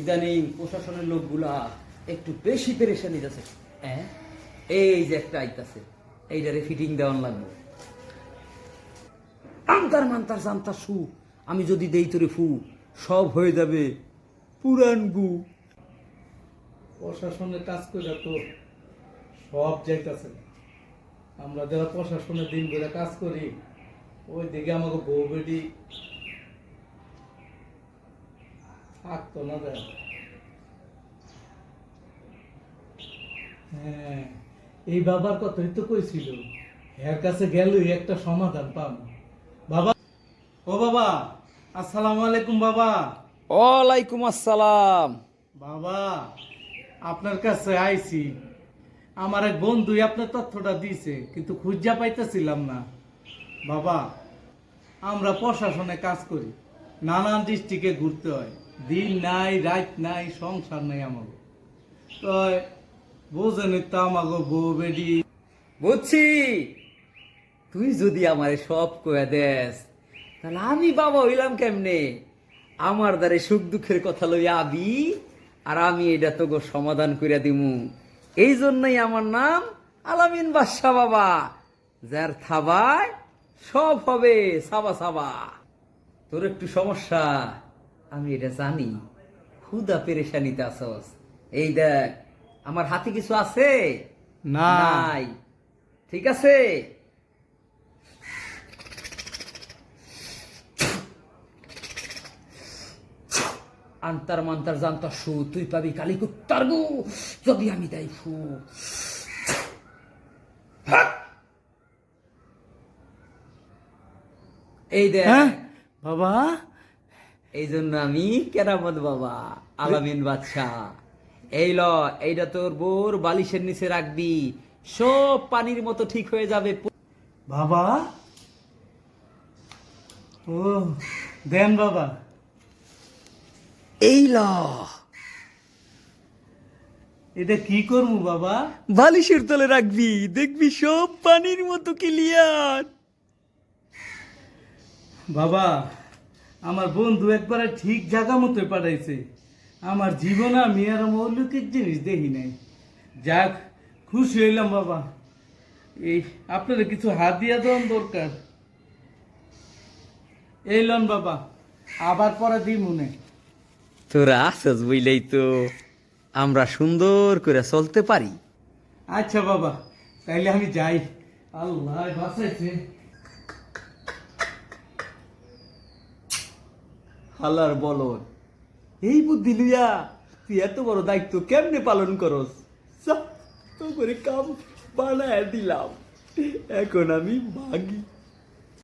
ইদানিং প্রশাসনের লোকগুলা একটু বেশি পেরেশানি যাচ্ছে। হ্যাঁ, এই যে একটা আইতাছে, এইটারে ফিটিং দেওয়ান লাগবে। আন্তার মান্তার জান্তার সু, আমি যদি দেই তোরে ফু, সব হয়ে যাবে পুরান গু। প্রশাসনের কাজ করে তো সব যাইতেছে। আমরা যারা প্রশাসনের দিন ধরে কাজ করি, ওই দিকে আমাকে বউ বেটি থাকতো না দেয়। হ্যাঁ, এই বাবার কথাই তো কইছিল, এর কাছে গেলেই একটা সমাধান পাব। বাবা, ও বাবা, আসসালামু আলাইকুম বাবা। ওয়ালাইকুম আসসালাম। বাবা, আপনার কাছে আইছি। আমার এক বন্ধু আপনার তথ্যটা দিয়েছে, কিন্তু খুঁজা পাইতেছিলাম না। বাবা, আমরা প্রশাসনে কাজ করি, নানান ডিস্ট্রিক্টে ঘুরতে হয়, দিন নাই রাত নাই, সংসার নাই আমাকে। তো বোঝেনি তো আমাকে বউ বেডি। বুঝছি, তুই যদি আমারে সব কয়ে দেস, তাহলে আমি বাবা হইলাম কেমনে? আমার দ্বারে সুখ দুঃখের কথা লইয়া আবি, আর আমি এটা তো সমাধান করিয়া দিমু। এই জন্যই আমার নাম আলামিন বাদশা বাবা, যার থাবায় সব হবে সাবা সাবা। তোর একটু সমস্যা, আমি এটা জানি, খুদা পেরেশানিতে আসস। এই দেখ, আমার হাতে কিছু আছে না। নাই, ঠিক আছে? আন্তার মান্তার জান্তার সু, তুই পাবি কালি কুত্তার গু, যদি আমি দেই ফু। এই দেখ বাবা, এই জন্য আমি কেরামত বাবা, আলামিন বাদশা। এই ল, এইটা তোর বোর বালিশের নিচে রাখবি, সব পানির মতো ঠিক হয়ে যাবে। বাবা, ও দেন বাবা। এই ল, এটা কি করবো বাবা? বালিশের তলে রাখবি, দেখবি সব পানির মতো ক্লিয়ার। বাবা, আমার বন্ধু একবারে ঠিক জায়গা মতো পাঠাইছে। আমার জীবনে আমি আর অলৌকিক জিনিস দেখি নাই। যাক, খুশি হইলাম বাবা। এই আপনার কিছু হাত দিয়া দেওয়ার দরকার। এই লন বাবা, আবার পরে দিই মনে। তোরা আসস বুঝলেই তো আমরা সুন্দর করে চলতে পারি। আচ্ছা বাবা, তাইলে আমি যাই। আল্লাহ বাঁচাইছে। হালার বলদ, এই বুদ্ধি লইয়া তুই এত বড় দায়িত্ব কেমনে পালন করস? তো করে কাম বানায় দিলাম, এখন আমি ভাগি।